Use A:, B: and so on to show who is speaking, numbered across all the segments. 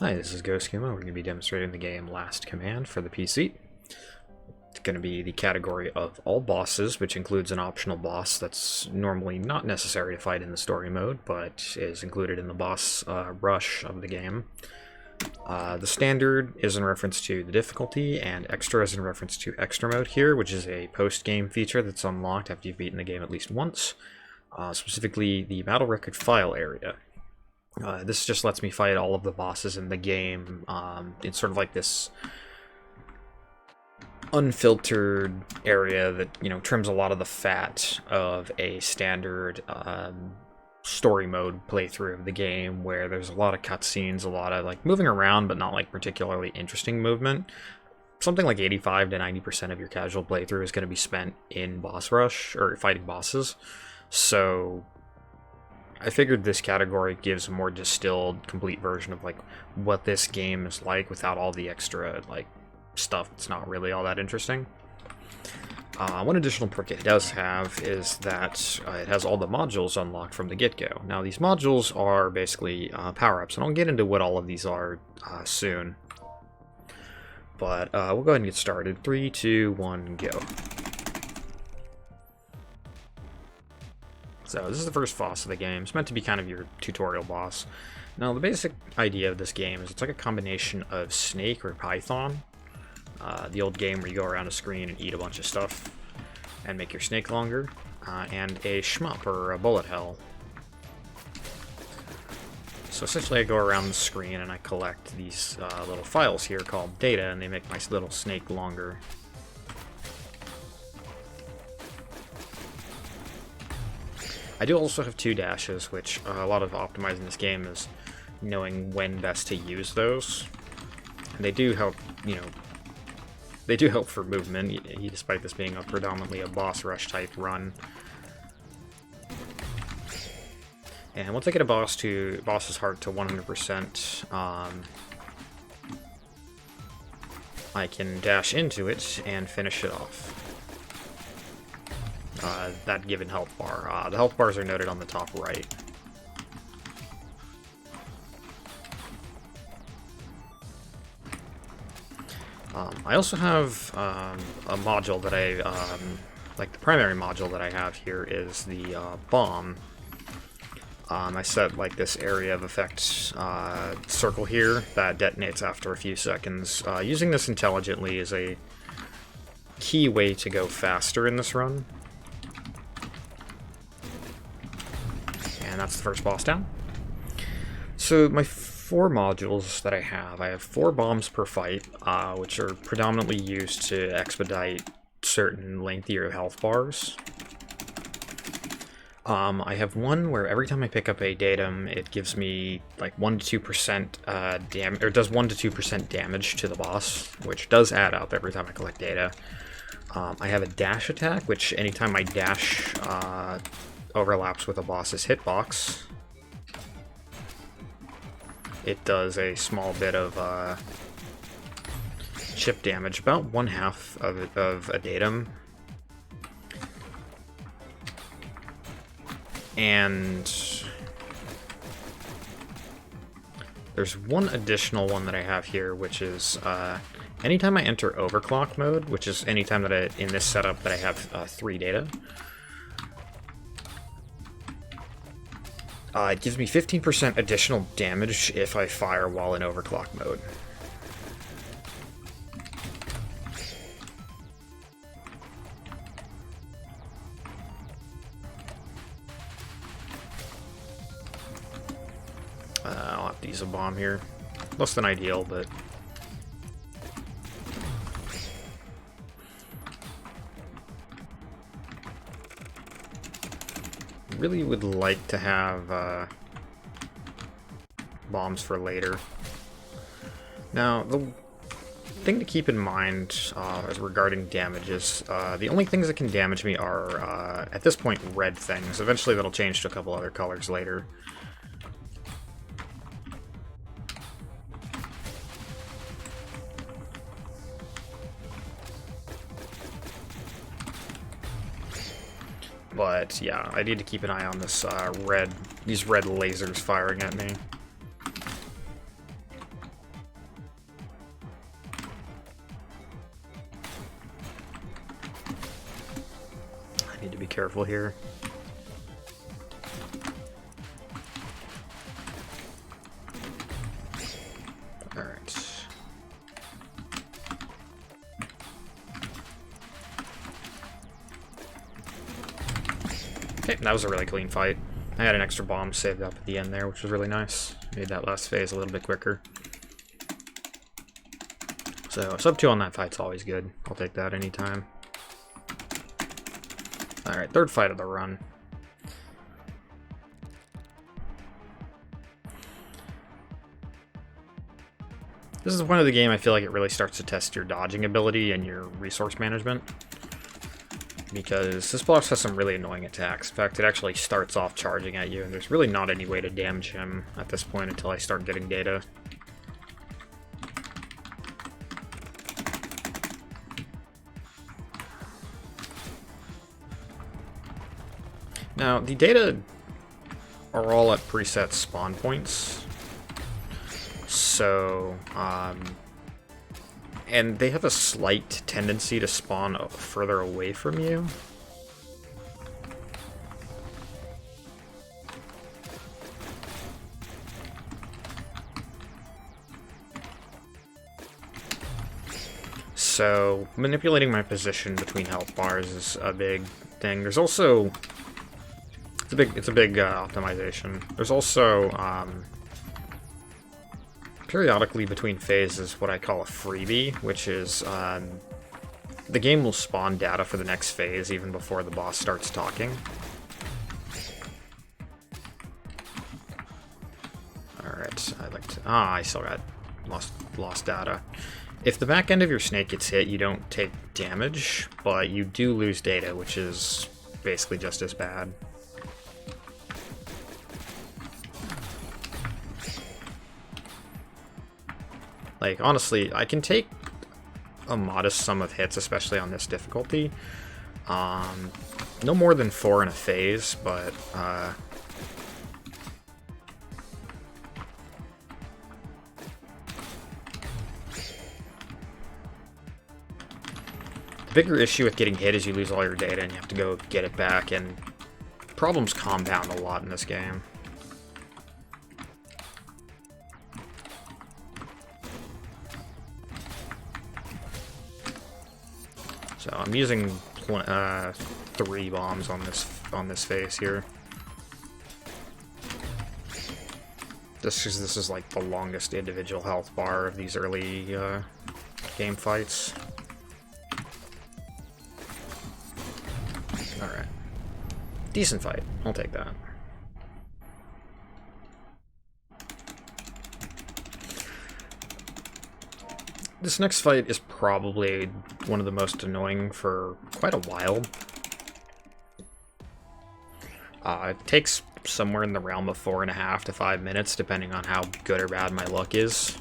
A: Hi, this is Ghostkuma. We're going to be demonstrating the game Last Command for the PC. It's going to be the category of all bosses, which includes an optional boss that's normally not necessary to fight in the story mode, but is included in the boss rush of the game. The standard is in reference to the difficulty, and extra is in reference to extra mode here, which is a post-game feature that's unlocked after you've beaten the game at least once, specifically the battle record file area. This just lets me fight all of the bosses in the game. It's sort of like this unfiltered area that, trims a lot of the fat of a standard story mode playthrough of the game, where there's a lot of cutscenes, a lot of moving around, but not particularly interesting movement. Something like 85 to 90% of your casual playthrough is going to be spent in boss rush or fighting bosses. So I figured this category gives a more distilled, complete version of what this game is like without all the extra stuff that's not really all that interesting. One additional perk it does have is that it has all the modules unlocked from the get-go. Now these modules are basically power-ups, and I'll get into what all of these are soon. But we'll go ahead and get started. 3, 2, 1, go. So this is the first boss of the game. It's meant to be kind of your tutorial boss. Now the basic idea of this game is it's like a combination of Snake or Python. The old game where you go around a screen and eat a bunch of stuff and make your snake longer. And a shmup or a bullet hell. So essentially I go around the screen and I collect these little files here called data, and they make my little snake longer. I do also have 2 dashes, which a lot of optimizing this game is knowing when best to use those. And they do help, they do help for movement, despite this being predominantly a boss rush type run. And once I get a boss's heart to 100%, I can dash into it and finish it off. That given health bar. The health bars are noted on the top right. I also have a module that the primary module that I have here is the bomb. I set this area of effect circle here that detonates after a few seconds. Using this intelligently is a key way to go faster in this run. And that's the first boss down. So my 4 modules that I have 4 bombs per fight, which are predominantly used to expedite certain lengthier health bars. I have one where every time I pick up a datum, it gives me 1 to 2% damage, or does 1 to 2% damage to the boss, which does add up every time I collect data. I have a dash attack, which anytime my dash overlaps with a boss's hitbox, it does a small bit of chip damage, about 1/2 of a datum. And there's one additional one that I have here, which is anytime I enter overclock mode, which is anytime that in this setup that I have 3 data, it gives me 15% additional damage if I fire while in overclock mode. I'll have to use a bomb here. Less than ideal, but really would like to have bombs for later. Now, the thing to keep in mind as regarding damage is the only things that can damage me are, at this point, red things. Eventually that'll change to a couple other colors later. But yeah, I need to keep an eye on this these red lasers firing at me. Need to be careful here. Alright. Okay, that was a really clean fight. I had an extra bomb saved up at the end there, which was really nice. Made that last phase a little bit quicker. So, sub 2 on that fight's always good. I'll take that anytime. Alright, third fight of the run. This is one of the game I feel like it really starts to test your dodging ability and your resource management. Because this boss has some really annoying attacks. In fact, it actually starts off charging at you, and there's really not any way to damage him at this point until I start getting data. Now, the data are all at preset spawn points. So, and they have a slight tendency to spawn further away from you. So, manipulating my position between health bars is a big thing. There's also... It's a big optimization. There's also, periodically between phases, what I call a freebie, which is, the game will spawn data for the next phase even before the boss starts talking. Alright, I'd like to... I still got lost data. If the back end of your snake gets hit, you don't take damage, but you do lose data, which is basically just as bad. Like, honestly, I can take a modest sum of hits, especially on this difficulty. No more than 4 in a phase, but... the bigger issue with getting hit is you lose all your data and you have to go get it back, and problems compound a lot in this game. So I'm using 3 bombs on this phase here. This is like the longest individual health bar of these early game fights. All right, decent fight. I'll take that. This next fight is probably one of the most annoying for quite a while. It takes somewhere in the realm of 4.5 to 5 minutes, depending on how good or bad my luck is.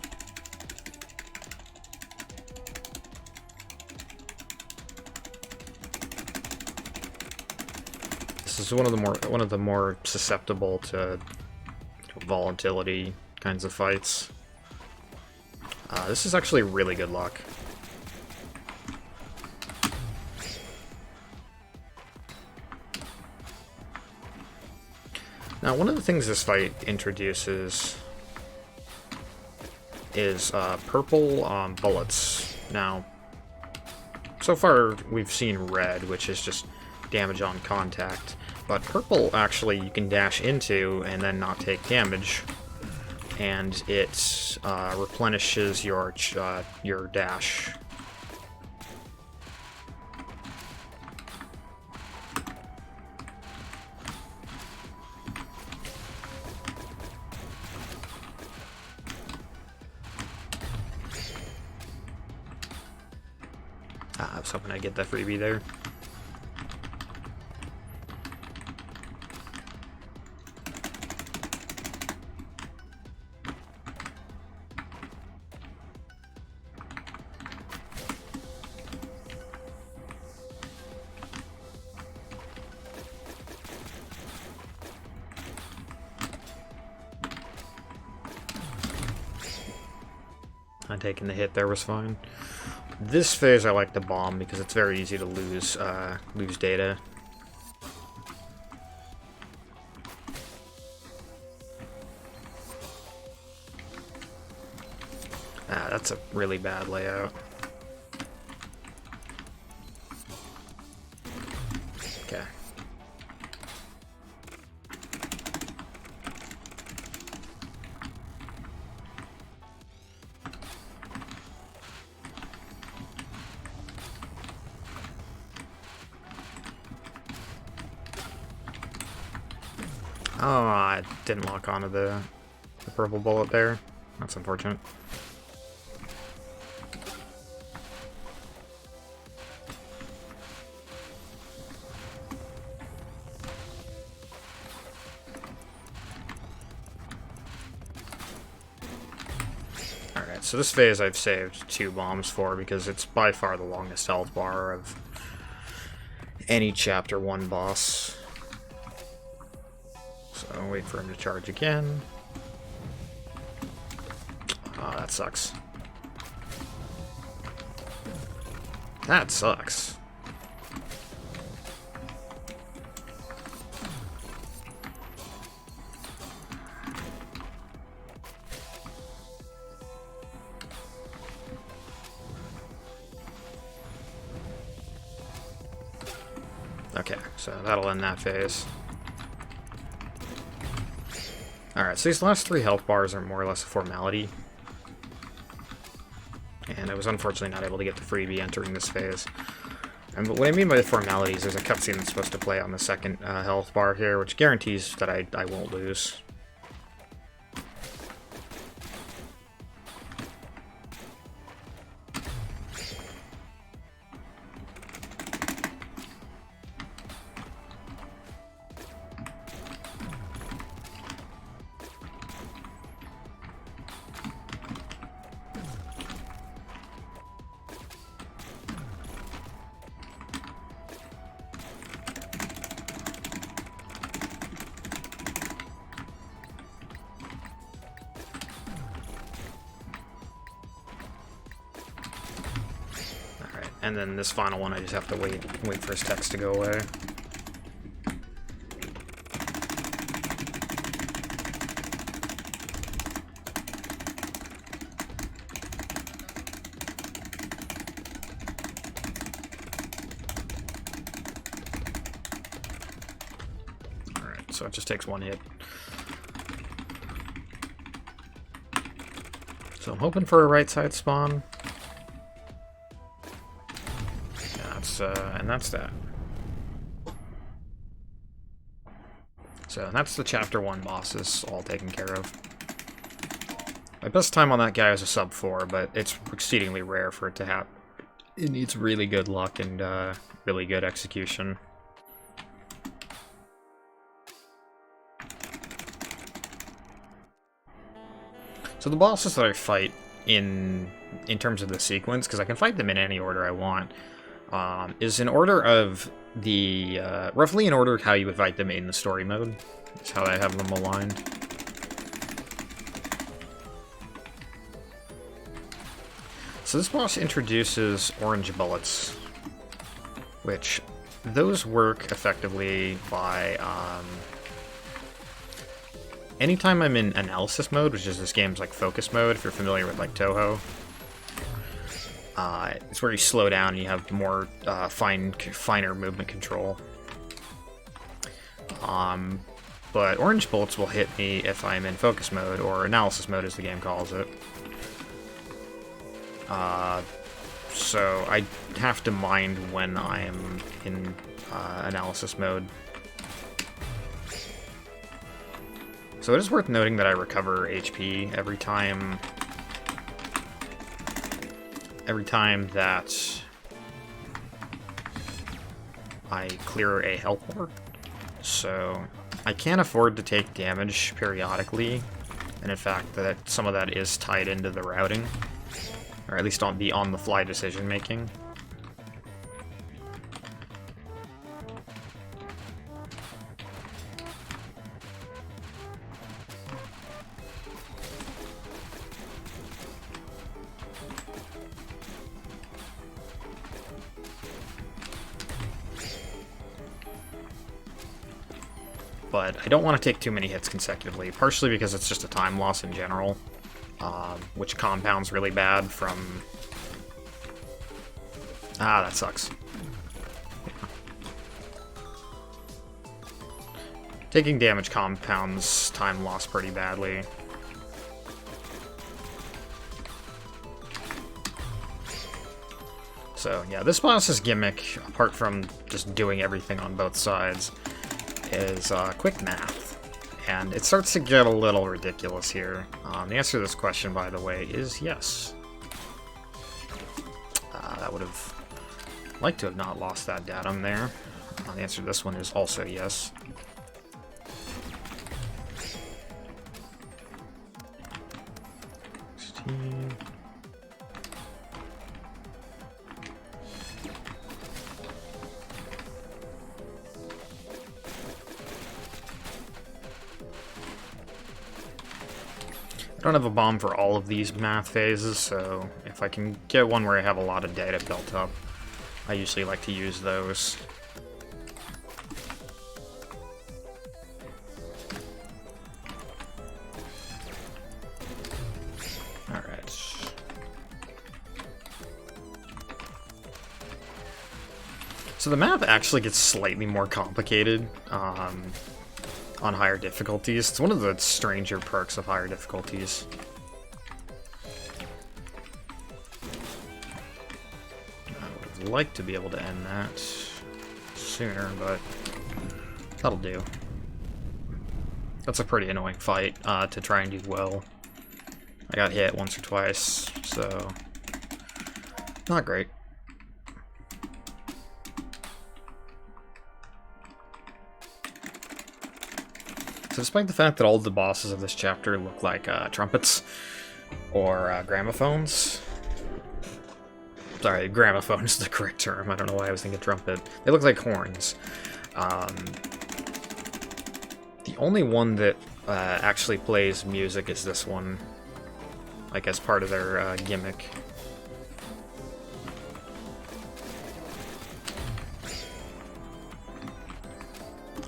A: This is one of the more susceptible to volatility kinds of fights. This is actually really good luck. Now, one of the things this fight introduces is purple bullets. Now, so far we've seen red, which is just damage on contact, but purple actually you can dash into and then not take damage. And it replenishes your dash. I was hoping I'd get that freebie there. Taking the hit there was fine. This phase I like the bomb because it's very easy to lose data. Ah, that's a really bad layout. Okay. Oh, I didn't lock onto the purple bullet there. That's unfortunate. Alright, so this phase I've saved 2 bombs for because it's by far the longest health bar of any Chapter 1 boss. So I'll wait for him to charge again. Oh, that sucks. That sucks. Okay, so that'll end that phase. Alright, so these last 3 health bars are more or less a formality. And I was unfortunately not able to get the freebie entering this phase. And what I mean by the formalities, there's a cutscene that's supposed to play on the second health bar here, which guarantees that I won't lose. And then this final one, I just have to wait for his text to go away. Alright, so it just takes 1 hit. So I'm hoping for a right side spawn. And that's that. So that's the Chapter 1 bosses all taken care of. My best time on that guy was a sub 4, but it's exceedingly rare for it to happen. It needs really good luck and really good execution. So the bosses that I fight in terms of the sequence, because I can fight them in any order I want, is in order of the, roughly in order of how you would fight them in the story mode. That's how I have them aligned. So this boss introduces orange bullets, which those work effectively by, anytime I'm in analysis mode, which is this game's like focus mode, if you're familiar with like Toho. It's where you slow down and you have more finer movement control. But orange bullets will hit me if I'm in focus mode, or analysis mode as the game calls it. So I have to mind when I am in analysis mode. So it is worth noting that I recover HP every time that I clear a health bar. So I can't afford to take damage periodically, and in fact that some of that is tied into the routing, or at least on the on-the-fly decision making. But I don't want to take too many hits consecutively, partially because it's just a time loss in general. which compounds really bad from... Ah, that sucks. Taking damage compounds time lost pretty badly. So yeah, this boss's gimmick, apart from just doing everything on both sides, is quick math. And it starts to get a little ridiculous here. The answer to this question, by the way, is yes. That would have liked to have not lost that datum there. The answer to this one is also yes. I don't have a bomb for all of these math phases, so if I can get one where I have a lot of data built up, I usually like to use those. Alright. So the map actually gets slightly more complicated on higher difficulties. It's one of the stranger perks of higher difficulties. I would like to be able to end that sooner, but that'll do. That's a pretty annoying fight to try and do well. I got hit once or twice, so not great. So despite the fact that all of the bosses of this chapter look like trumpets or gramophones... Sorry, gramophone is the correct term. I don't know why I was thinking trumpet. They look like horns. The only one that actually plays music is this one, like as part of their gimmick.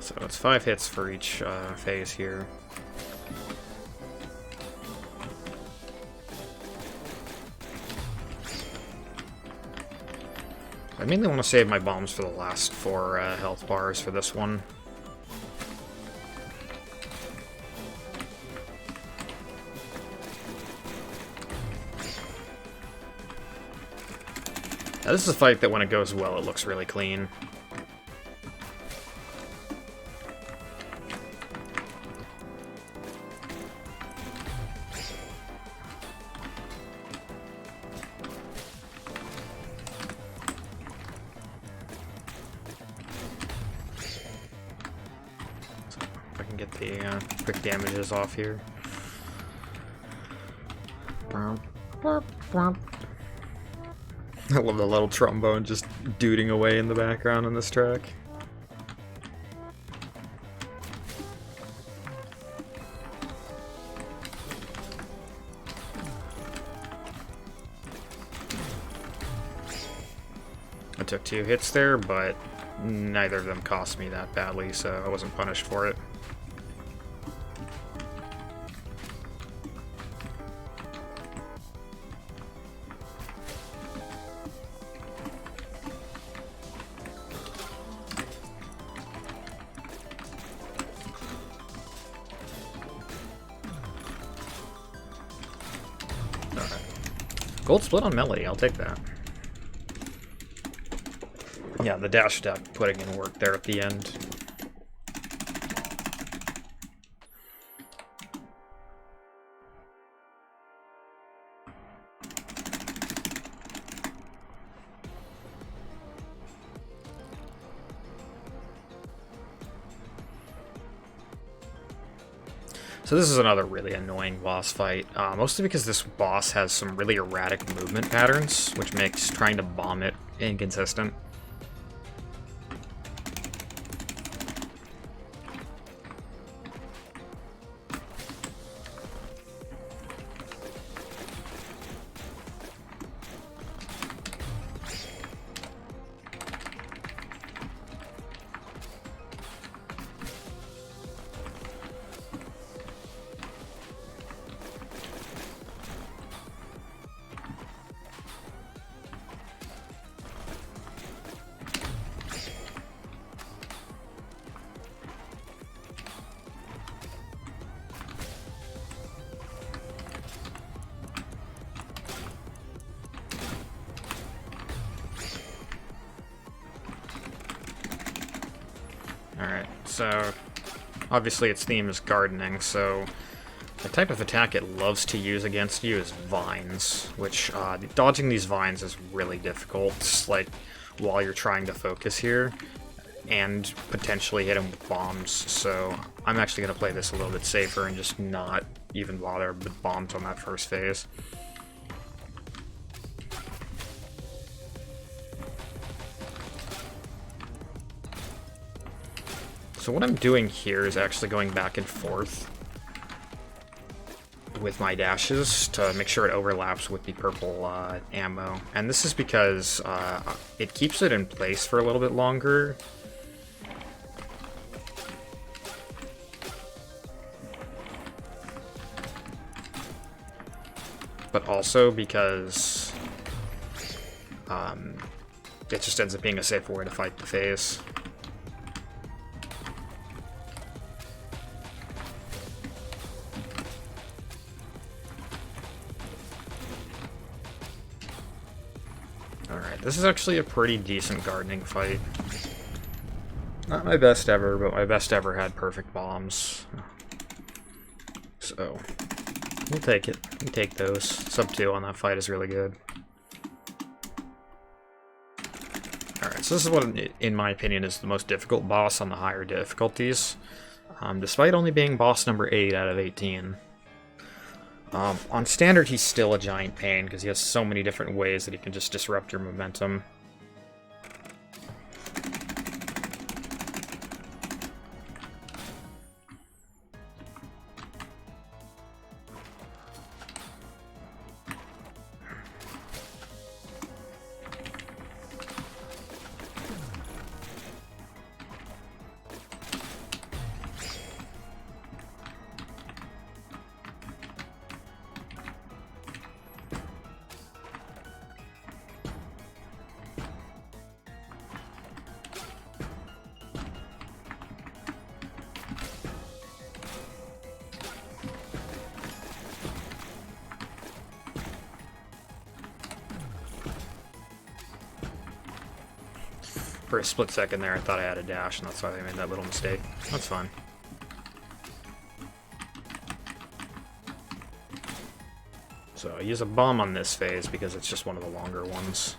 A: So it's 5 hits for each phase here. I mainly want to save my bombs for the last 4 health bars for this one. Now, this is a fight that when it goes well, it looks really clean. Get the quick damages off here. I love the little trombone just duding away in the background on this track. I took 2 hits there, but neither of them cost me that badly, so I wasn't punished for it. Gold split on Melody, I'll take that. Yeah, the dash attack putting in work there at the end. So this is another really annoying boss fight, mostly because this boss has some really erratic movement patterns, which makes trying to bomb it inconsistent. So, obviously its theme is gardening, so the type of attack it loves to use against you is vines, which, dodging these vines is really difficult, like, while you're trying to focus here, and potentially hit him with bombs, so I'm actually going to play this a little bit safer and just not even bother with bombs on that first phase. So what I'm doing here is actually going back and forth with my dashes to make sure it overlaps with the purple ammo. And this is because it keeps it in place for a little bit longer. But also because it just ends up being a safer way to fight the phase. Alright, this is actually a pretty decent gardening fight. Not my best ever, but my best ever had perfect bombs. So, we'll take it. We take those. Sub 2 on that fight is really good. Alright, so this is what, in my opinion, is the most difficult boss on the higher difficulties, despite only being boss number 8 out of 18. On standard, he's still a giant pain, because he has so many different ways that he can just disrupt your momentum. For a split second there, I thought I had a dash, and that's why I made that little mistake. That's fine. So I use a bomb on this phase because it's just one of the longer ones.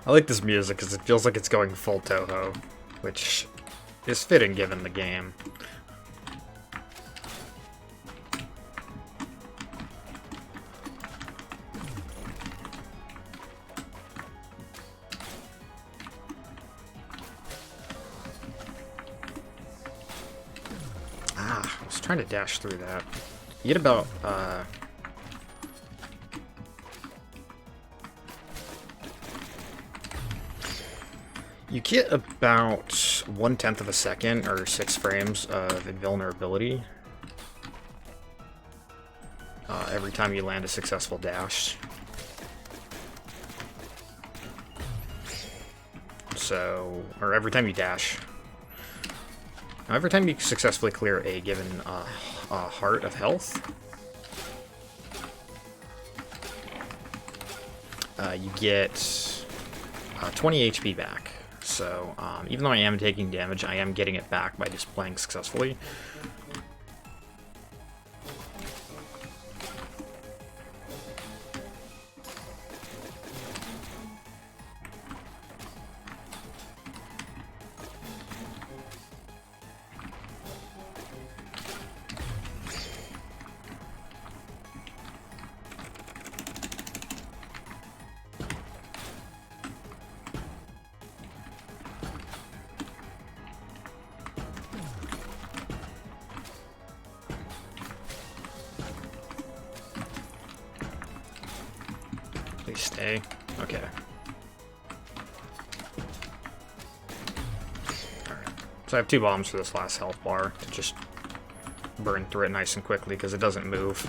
A: I like this music because it feels like it's going full Toho, which is fitting given the game. Ah, I was trying to dash through that. You get about, you get about 1/10 of a second, or 6 frames, of invulnerability every time you land a successful dash. So, or every time you dash. Now, every time you successfully clear a given heart of health, you get 20 HP back. So, even though I am taking damage, I am getting it back by just playing successfully. Please stay. Okay. Alright. So I have 2 bombs for this last health bar to just burn through it nice and quickly because it doesn't move.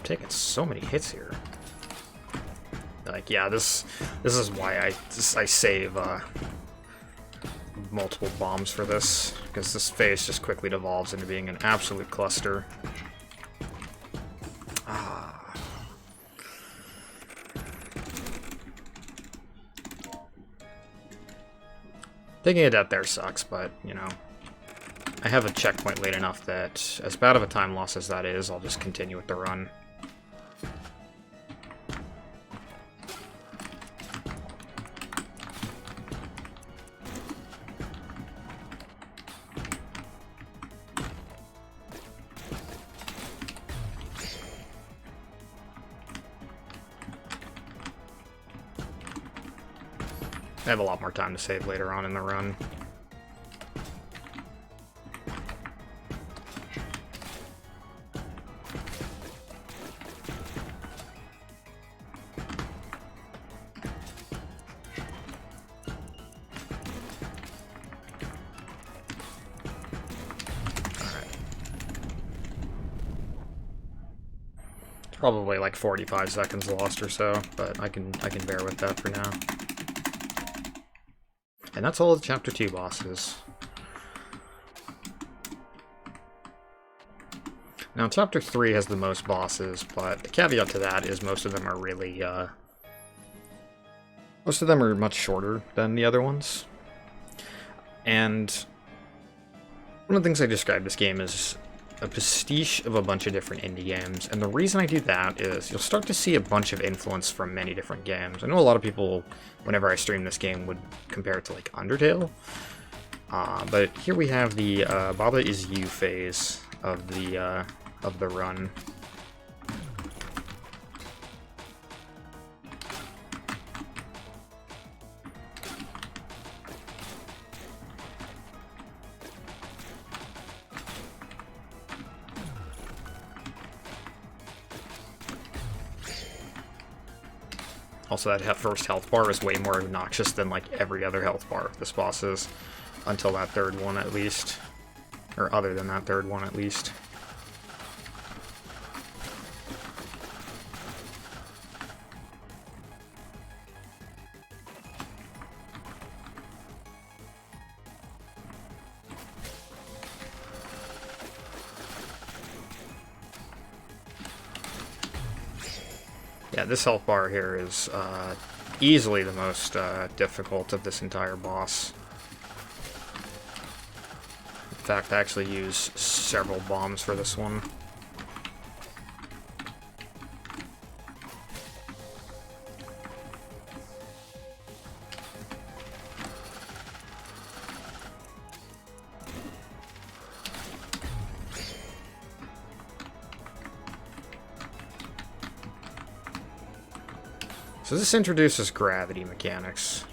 A: taking so many hits here. Like, yeah, this is why I save multiple bombs for this, because this phase just quickly devolves into being an absolute cluster. Taking a death there sucks, but, you know, I have a checkpoint late enough that, as bad of a time loss as that is, I'll just continue with the run. I have a lot more time to save later on in the run. Probably like 45 seconds lost or so, but I can bear with that for now. And that's all the Chapter 2 bosses. Now, Chapter 3 has the most bosses, but the caveat to that is most of them are really, most of them are much shorter than the other ones. And one of the things I describe this game as a pastiche of a bunch of different indie games, and the reason I do that is you'll start to see a bunch of influence from many different games. I know a lot of people, whenever I stream this game, would compare it to like Undertale, but here we have the Baba Is You phase of the run. Also, that first health bar is way more obnoxious than, like, every other health bar this boss is. Until that third one, at least. Or other than that third one, at least. Yeah, this health bar here is easily the most difficult of this entire boss. In fact, I actually use several bombs for this one. So this introduces gravity mechanics.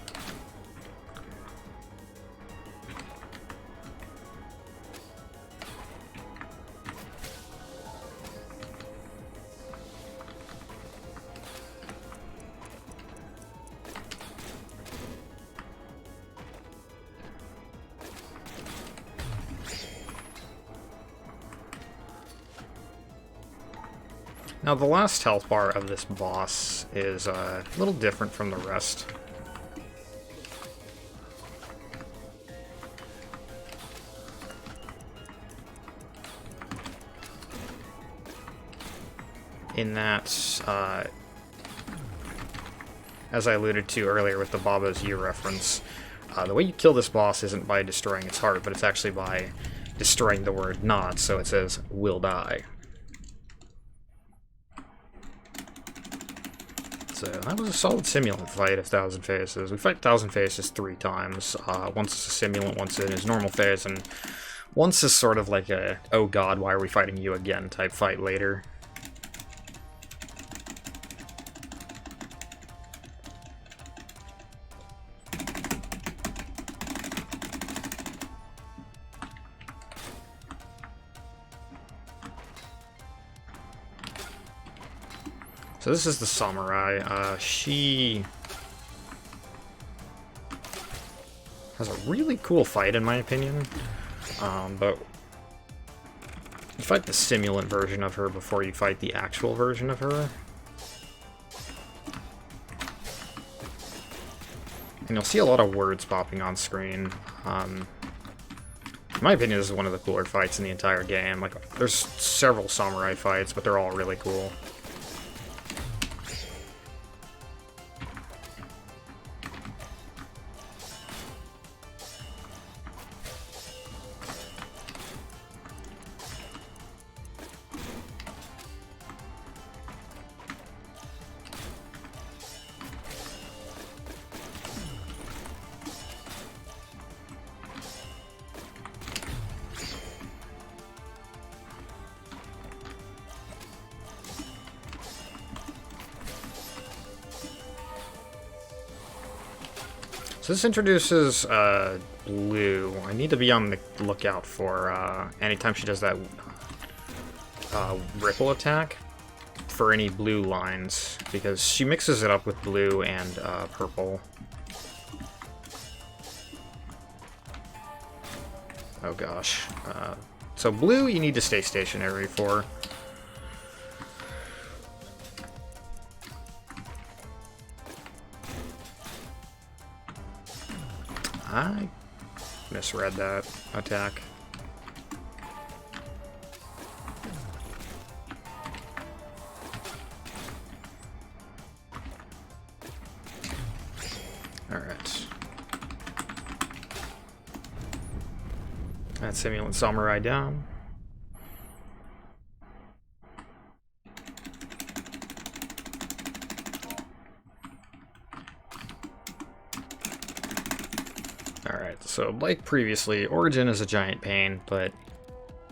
A: Now, the last health bar of this boss is a little different from the rest. In that, as I alluded to earlier with the Baba's You reference, the way you kill this boss isn't by destroying its heart, but it's actually by destroying the word not, so it says, will die. So that was a solid simulant fight of 1,000 Faces. We fight 1,000 Faces 3 times. Once is a simulant, once in his normal phase, and once is sort of like a, oh god, why are we fighting you again type fight later. So this is the samurai. She has a really cool fight, in my opinion. But fight the simulant version of her before you fight the actual version of her. And you'll see a lot of words popping on screen. In my opinion, this is one of the cooler fights in the entire game. Like, there's several samurai fights, but they're all really cool. So this introduces Blue. I need to be on the lookout for anytime she does that ripple attack for any blue lines, because she mixes it up with blue and purple. Oh gosh. So blue you need to stay stationary for. I misread that attack. Alright. That's Simulant Samurai down. Alright, so like previously, Origin is a giant pain, but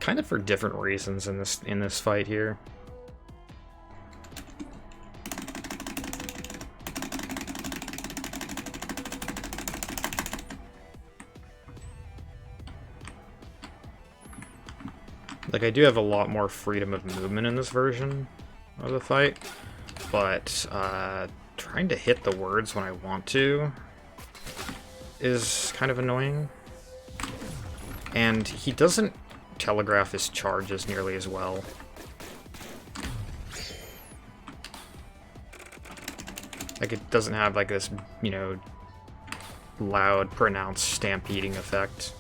A: kind of for different reasons in this fight here. Like, I do have a lot more freedom of movement in this version of the fight, but trying to hit the words when I want to is kind of annoying. And he doesn't telegraph his charges nearly as well. Like, it doesn't have like this, you know, loud, pronounced stampeding effect.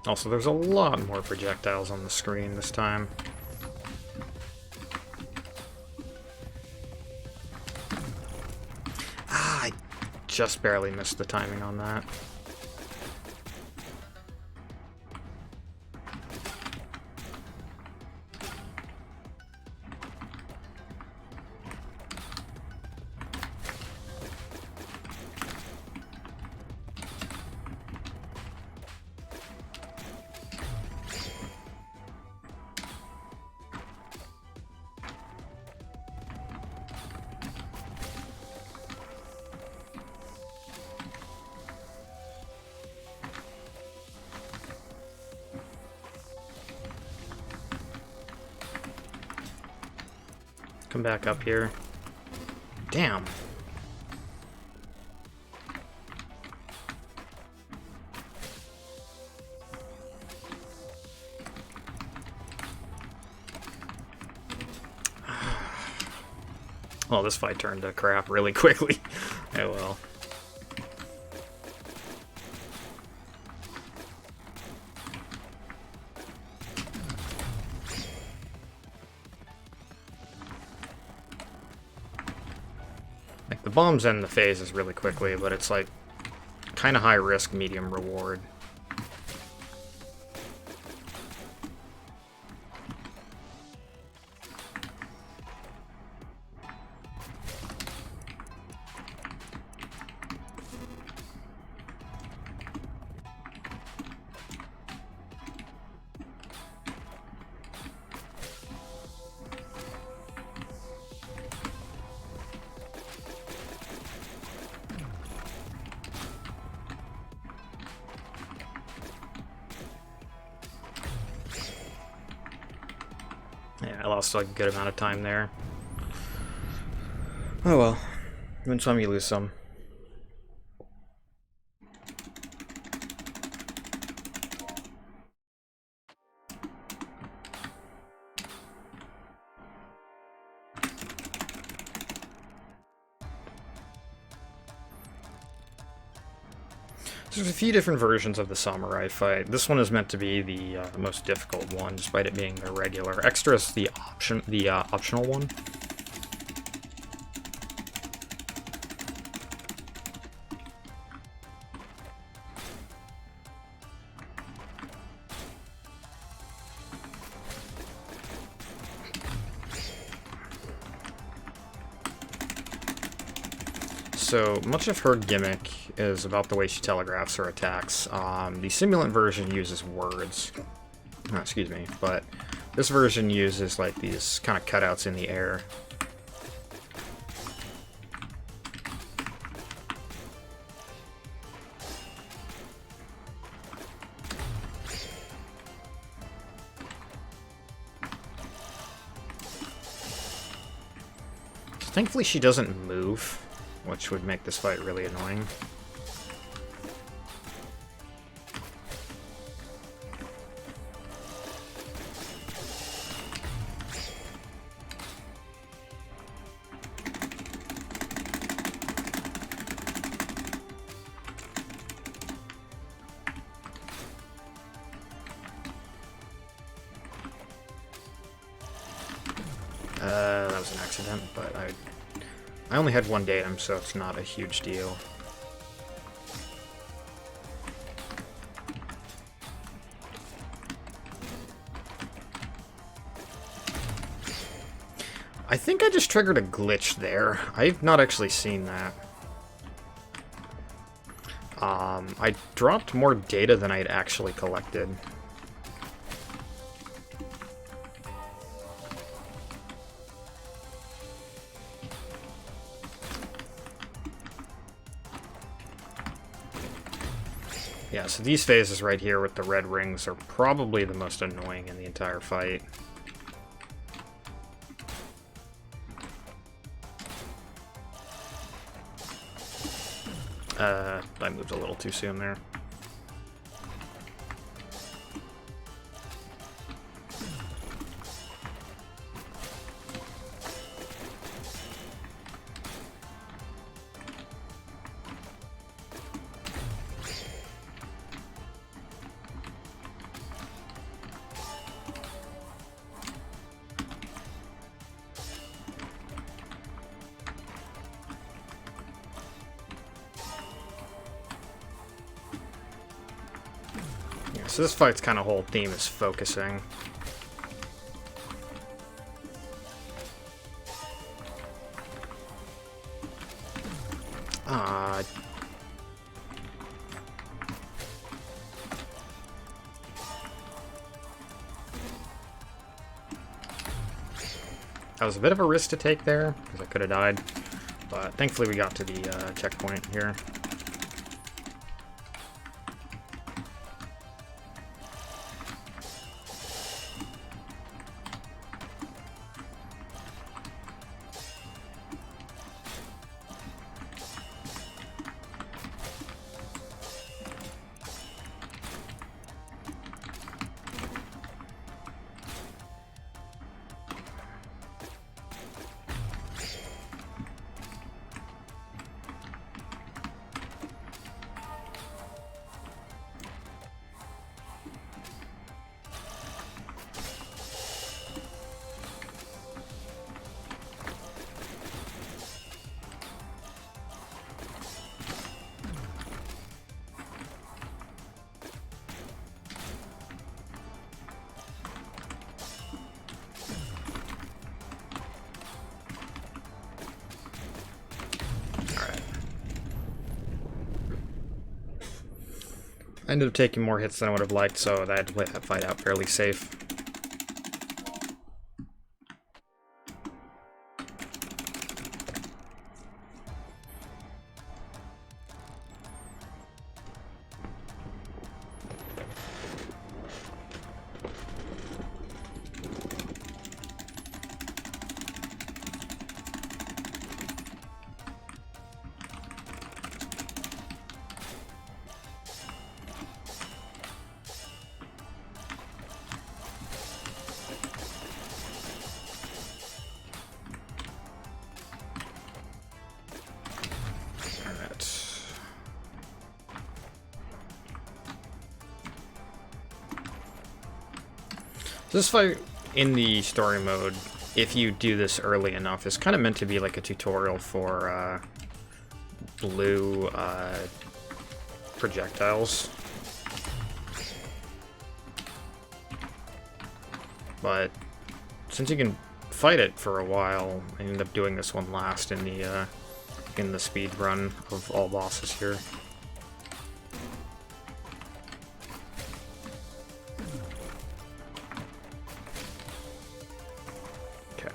A: Also, there's a lot more projectiles on the screen this time. Ah, I just barely missed the timing on that. Come back up here. Damn. Well, this fight turned to crap really quickly. Oh well. Like, the bombs end the phases really quickly, but it's like kind of high risk, medium reward. Yeah, I lost like a good amount of time there. Oh well. You win some, you lose some. There's a few different versions of the samurai fight. This one is meant to be the most difficult one, despite it being the regular. Extra is the optional one. So, much of her gimmick is about the way she telegraphs her attacks. The simulant version uses words. Oh, excuse me, but this version uses like these kind of cutouts in the air. So thankfully she doesn't move, which would make this fight really annoying. That was an accident, but I only had one datum, so it's not a huge deal. I think I just triggered a glitch there. I've not actually seen that. I dropped more data than I'd actually collected. Yeah, so these phases right here with the red rings are probably the most annoying in the entire fight. I moved a little too soon there. So this fight's kind of whole theme is focusing. That was a bit of a risk to take there, because I could have died. But thankfully we got to the checkpoint here. I ended up taking more hits than I would have liked, so I had to play that fight out fairly safe. This fight in the story mode, if you do this early enough, is kind of meant to be like a tutorial for blue projectiles. But since you can fight it for a while, I ended up doing this one last in the speed run of all bosses here. Okay.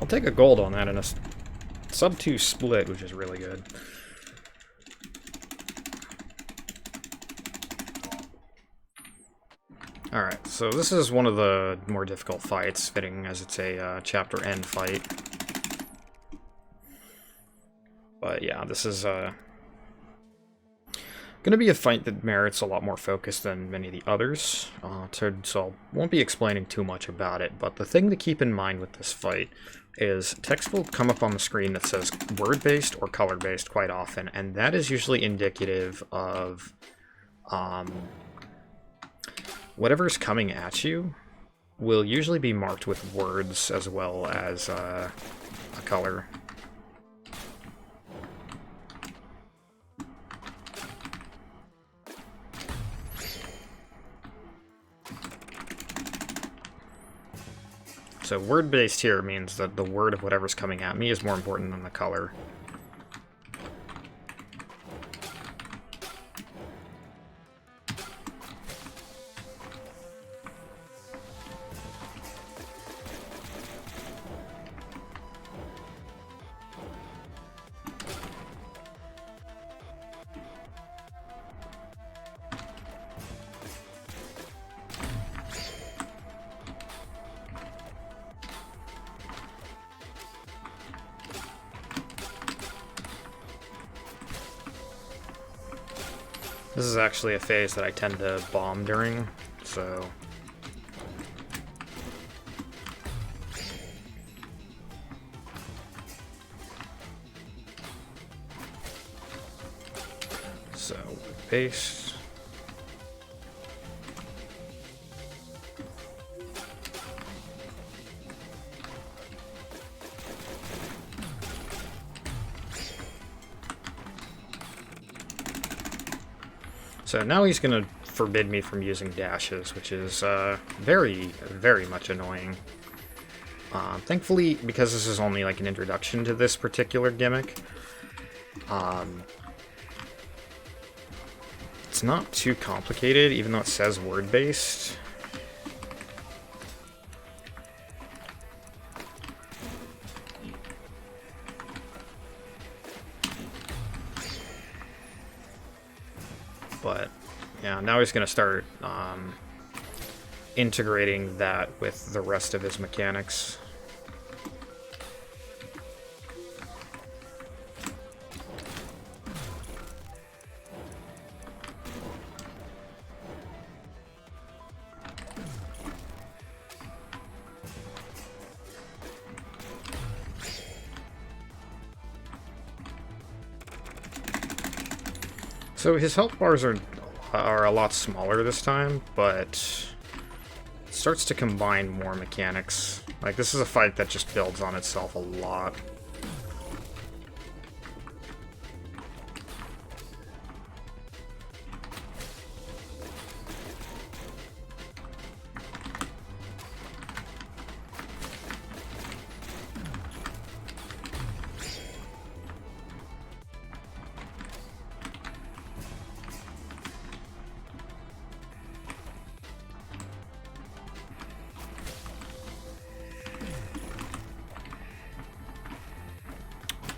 A: I'll take a gold on that in a sub 2 split, which is really good. Alright, so this is one of the more difficult fights, fitting as it's a chapter end fight. But yeah, this is going to be a fight that merits a lot more focus than many of the others, so I won't be explaining too much about it, but the thing to keep in mind with this fight is text will come up on the screen that says word-based or color-based quite often, and that is usually indicative of whatever's coming at you will usually be marked with words as well as a color. So word-based here means that the word of whatever's coming at me is more important than the color. This is actually a phase that I tend to bomb during, so... So, base... So now he's going to forbid me from using dashes, which is very, very much annoying. Thankfully, because this is only like an introduction to this particular gimmick, it's not too complicated, even though it says word-based. But yeah, now he's going to start integrating that with the rest of his mechanics. So his health bars are a lot smaller this time, but it starts to combine more mechanics. Like, this is a fight that just builds on itself a lot.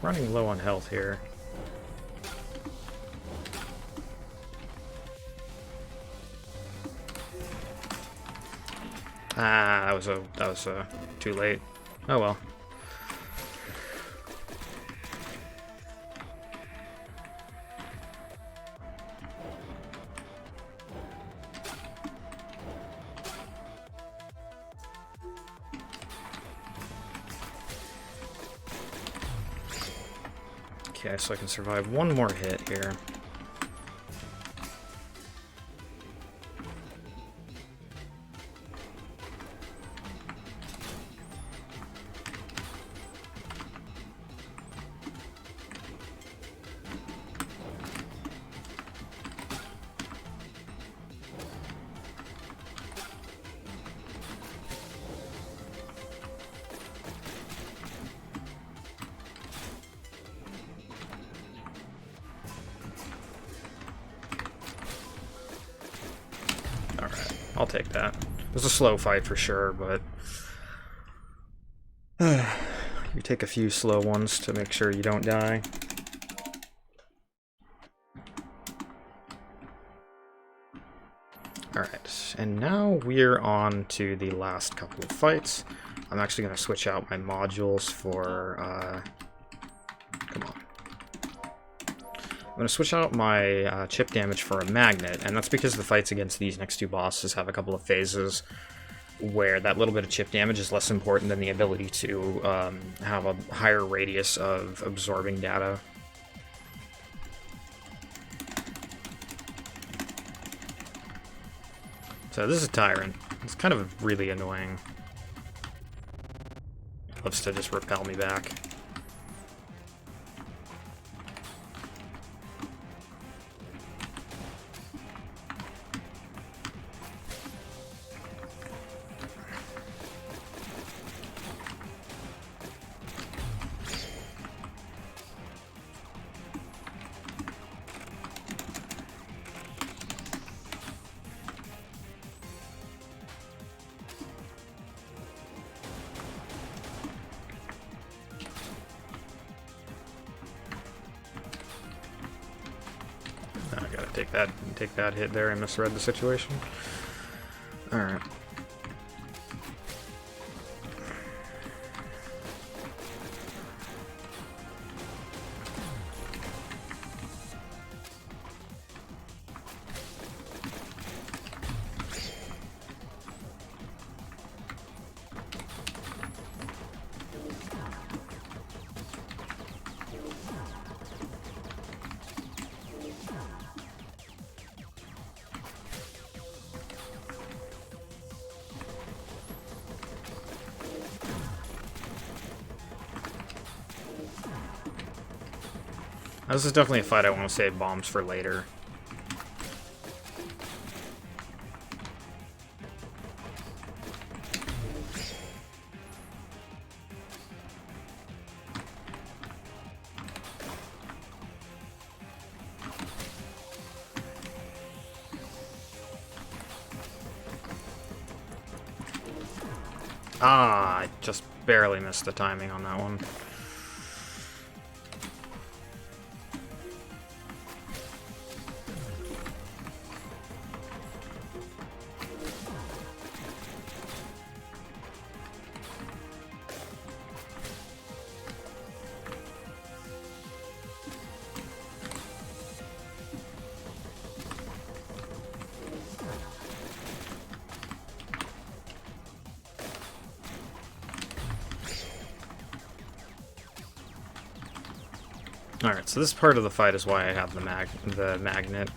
A: Running low on health here. Ah, that was too late. Oh well. Okay, so I can survive one more hit here. I'll take that. It was a slow fight for sure, but you take a few slow ones to make sure you don't die. Alright, and now we're on to the last couple of fights. I'm actually going to switch out my modules for, come on. I'm going to switch out my chip damage for a magnet, and that's because the fights against these next two bosses have a couple of phases where that little bit of chip damage is less important than the ability to have a higher radius of absorbing data. So this is Tyrant. It's kind of really annoying. It loves to just repel me back. Take that hit there. I misread the situation. Alright. This is definitely a fight I want to save bombs for later. Ah, I just barely missed the timing on that one. Alright, so this part of the fight is why I have the magnet.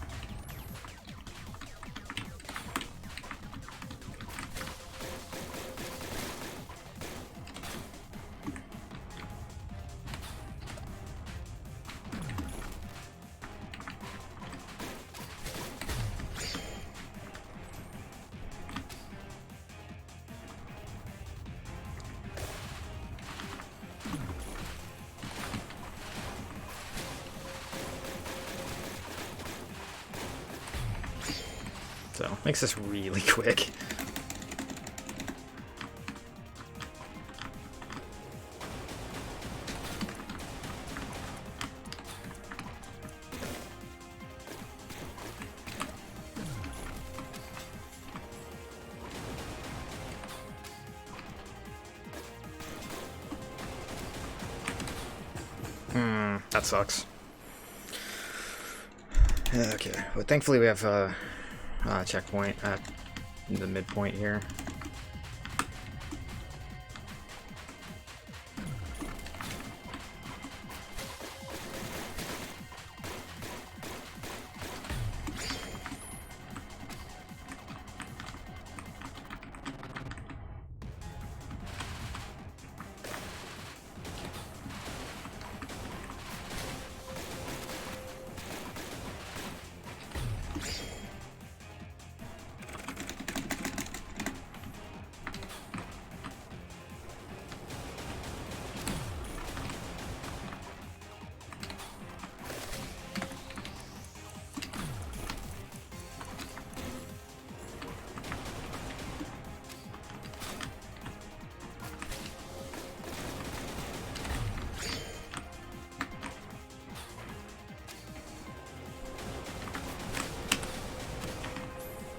A: So, makes this really quick. That sucks. Okay, but thankfully we have a checkpoint at the midpoint here.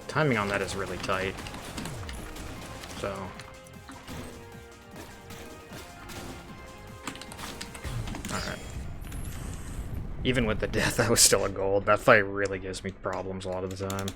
A: Timing on that is really tight. So... Alright. Even with the death, that was still a gold. That fight really gives me problems a lot of the time.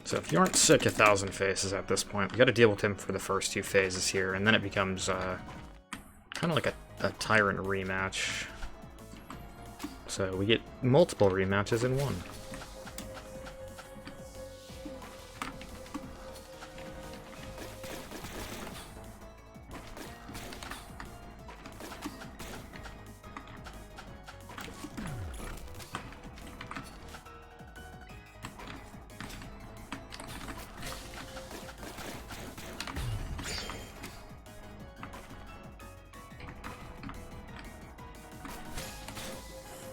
A: So if you aren't sick 1,000 faces at this point, we gotta deal with him for the first 2 phases here, and then it becomes kind of like a Tyrant rematch. So we get multiple rematches in one.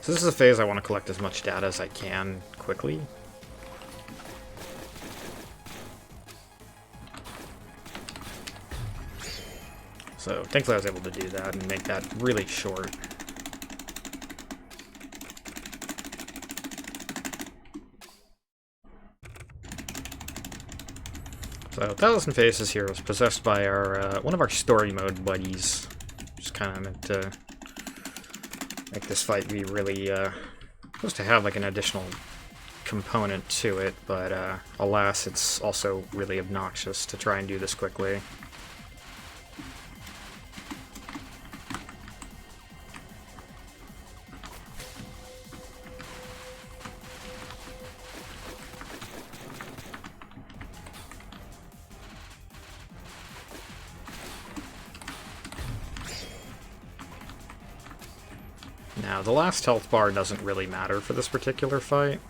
A: So this is a phase I want to collect as much data as I can quickly. So thankfully I was able to do that and make that really short. So 1,000 Faces here was possessed by our one of our story mode buddies. Just kind of meant to make this fight be really supposed to have like an additional component to it, but alas, it's also really obnoxious to try and do this quickly. Now, the last health bar doesn't really matter for this particular fight.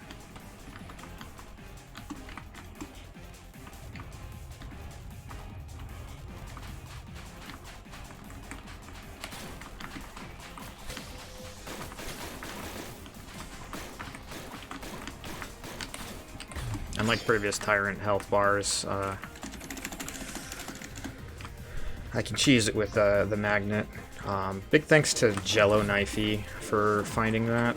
A: Unlike previous Tyrant health bars, I can cheese it with the magnet. Big thanks to Jello Knifey for finding that.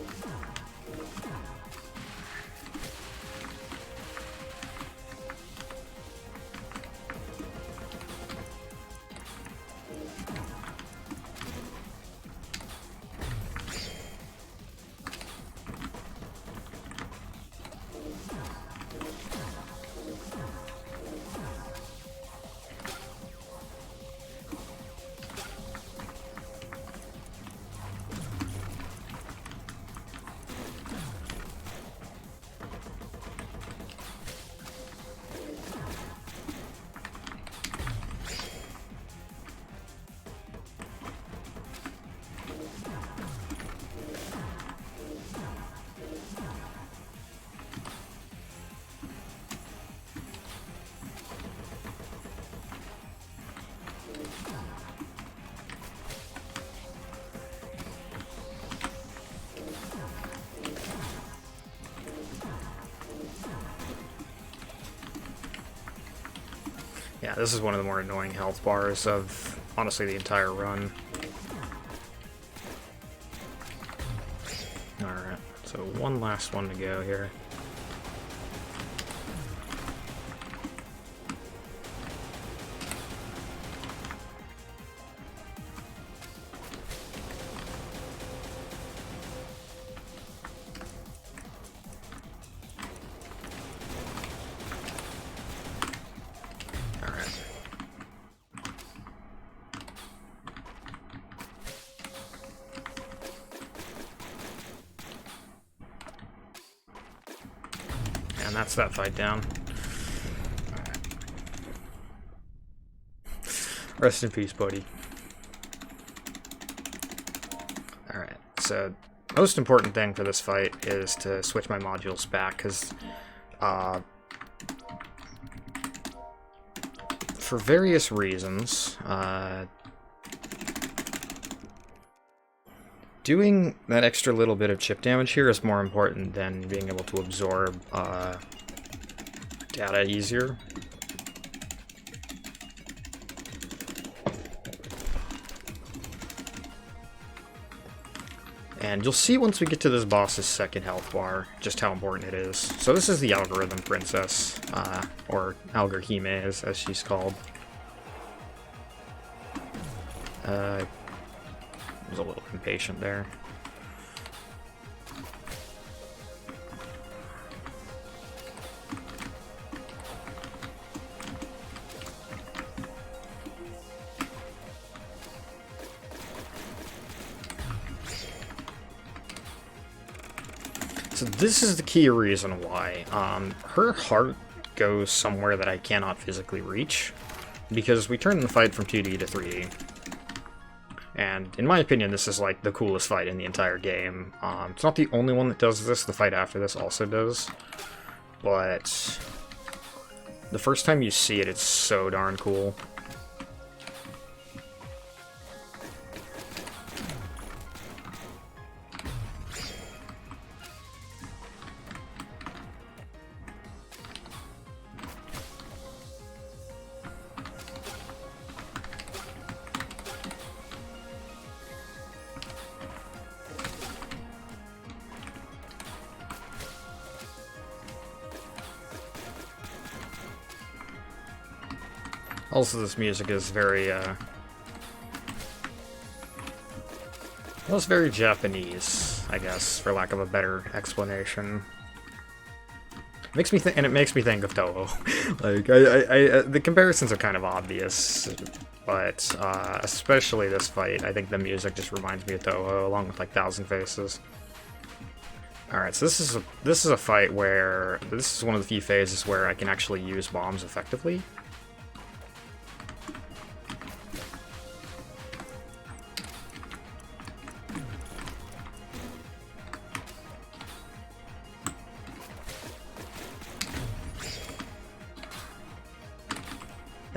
A: Yeah, this is one of the more annoying health bars of, honestly, the entire run. Alright, so one last one to go here. And that's that fight down. Rest in peace, buddy. Alright, so most important thing for this fight is to switch my modules back, because for various reasons, doing that extra little bit of chip damage here is more important than being able to absorb data easier. And you'll see once we get to this boss's second health bar just how important it is. So this is the Algorithm Princess, or Algorithm as she's called. I was a little impatient there. So this is the key reason why. Her heart goes somewhere that I cannot physically reach, because we turn the fight from 2D to 3D. And in my opinion, this is like the coolest fight in the entire game. It's not the only one that does this, the fight after this also does. But the first time you see it, it's so darn cool. Also, this music is very, well, it's very Japanese, I guess, for lack of a better explanation. Makes me think, and it makes me think of Toho. Like, the comparisons are kind of obvious, but especially this fight, I think the music just reminds me of Toho, along with like Thousand Faces. All right, so this is a fight where this is one of the few phases where I can actually use bombs effectively.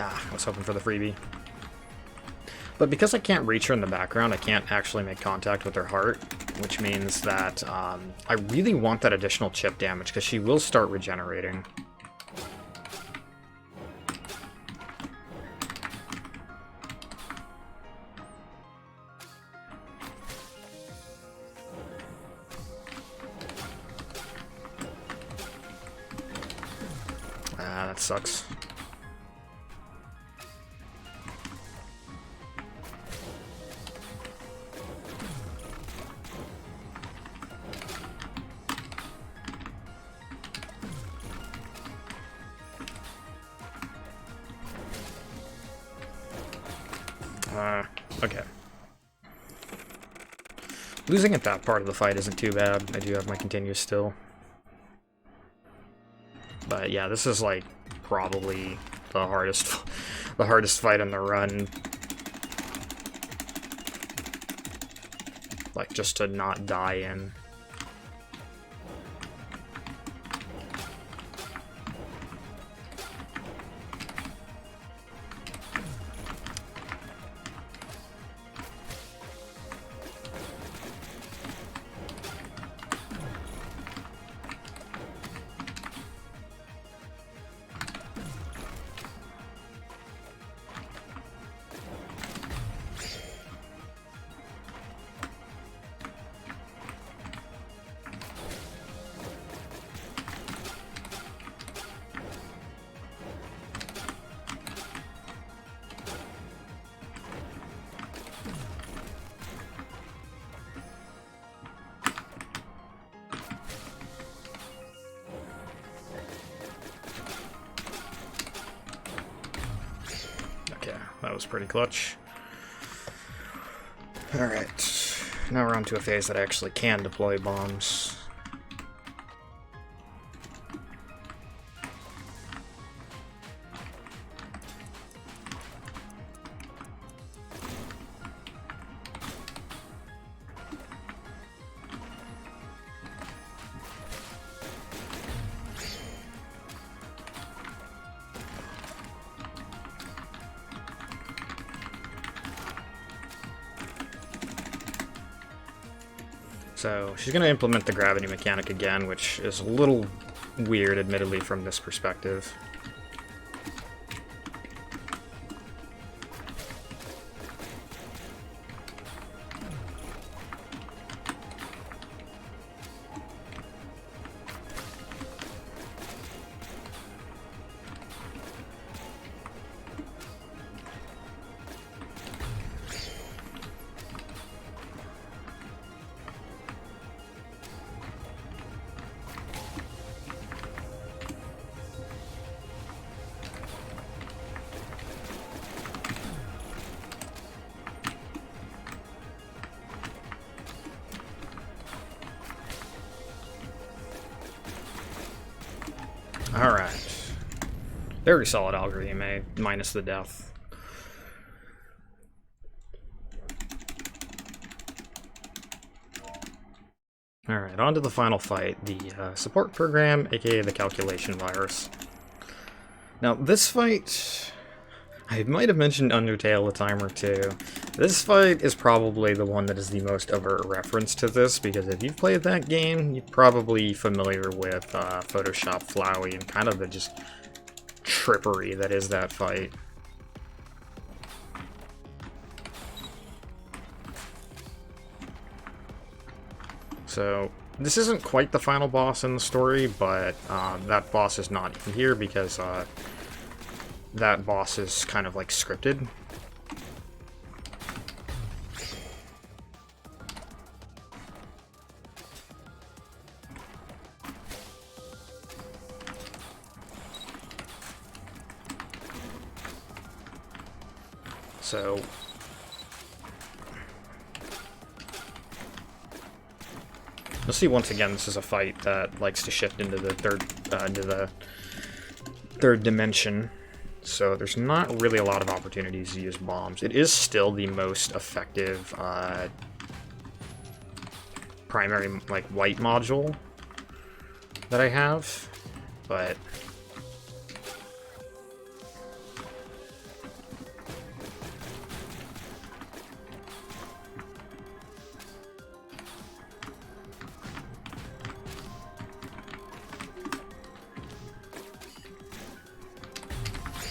A: I was hoping for the freebie. But because I can't reach her in the background, I can't actually make contact with her heart, which means that I really want that additional chip damage, because she will start regenerating. That sucks. Okay. Losing at that part of the fight isn't too bad. I do have my continues still. But yeah, this is like probably the hardest fight in the run. Like, just to not die in. was pretty clutch. Alright, now we're on to a phase that I actually can deploy bombs. So she's going to implement the gravity mechanic again, which is a little weird, admittedly, from this perspective. Alright. Very solid algorithm, eh? Minus the death. Alright, on to the final fight, the support program, aka the calculation virus. Now, this fight, I might have mentioned Undertale a time or two. This fight is probably the one that is the most overt reference to this, because if you've played that game, you're probably familiar with Photoshop Flowey and kind of the just trippery that is that fight. So, this isn't quite the final boss in the story, but that boss is not in here because that boss is kind of like scripted. So you'll see once again this is a fight that likes to shift into the third dimension. So there's not really a lot of opportunities to use bombs. It is still the most effective primary like white module that I have, but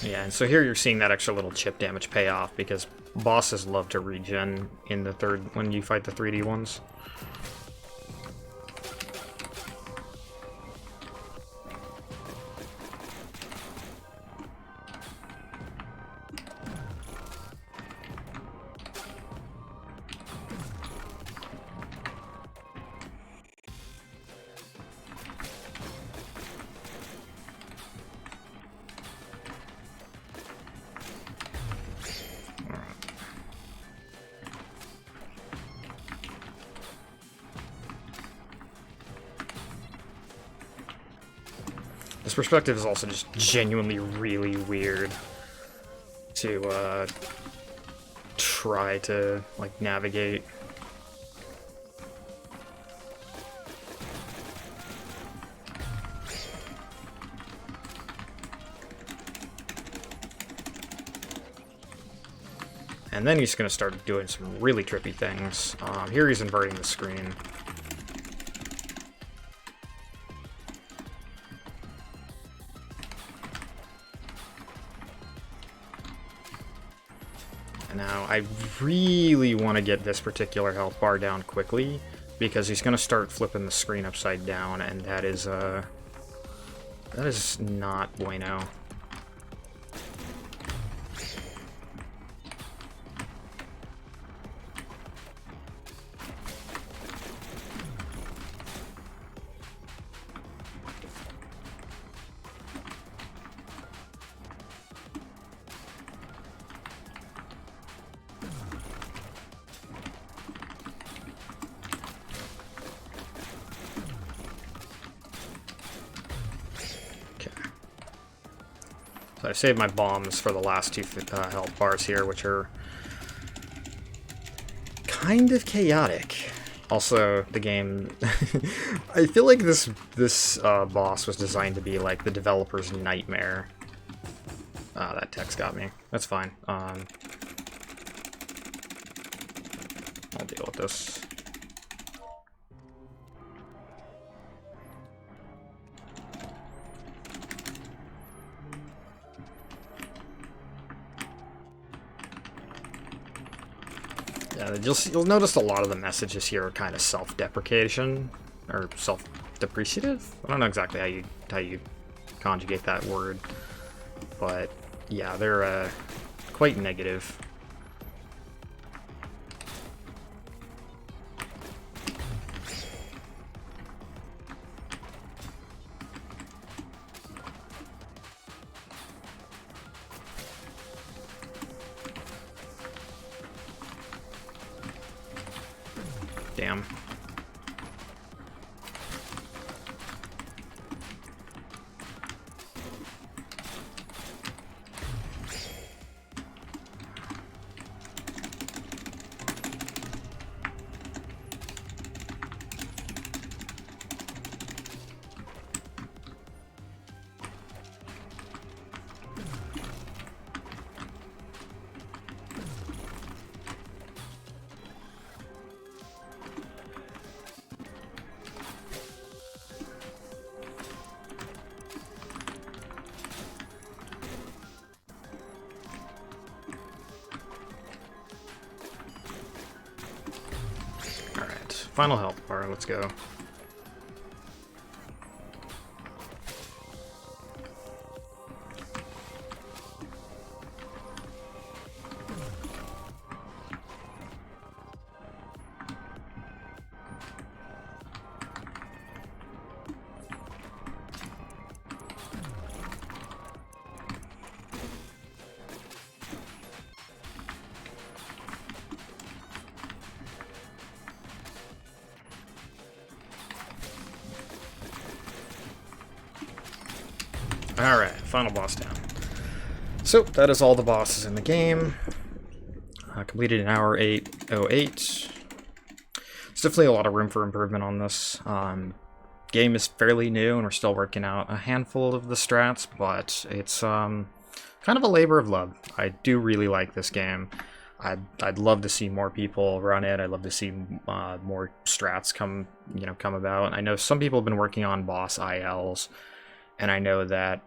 A: yeah, and so here you're seeing that extra little chip damage pay off because bosses love to regen in the when you fight the 3D ones. This perspective is also just genuinely really weird to try to like navigate. And then he's going to start doing some really trippy things. Here he's inverting the screen. Now, I really want to get this particular health bar down quickly, because he's going to start flipping the screen upside down, and that is not bueno. So I saved my bombs for the last two health bars here, which are kind of chaotic. Also, the game, I feel like this boss was designed to be like the developer's nightmare. That text got me. That's fine. I'll deal with this. Yeah, you'll notice a lot of the messages here are kind of self-deprecation or self-depreciative. I don't know exactly how you conjugate that word, but yeah, they're quite negative. Damn. Final health bar, let's go. Alright, final boss down. So, that is all the bosses in the game. Completed in hour 8:08. There's definitely a lot of room for improvement on this. Game is fairly new, and we're still working out a handful of the strats, but it's kind of a labor of love. I do really like this game. I'd love to see more people run it. I'd love to see more strats come about. I know some people have been working on boss ILs, and I know that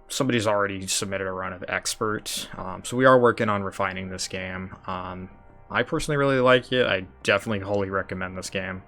A: somebody's already submitted a run of Expert, so we are working on refining this game. I personally really like it. I definitely wholly recommend this game.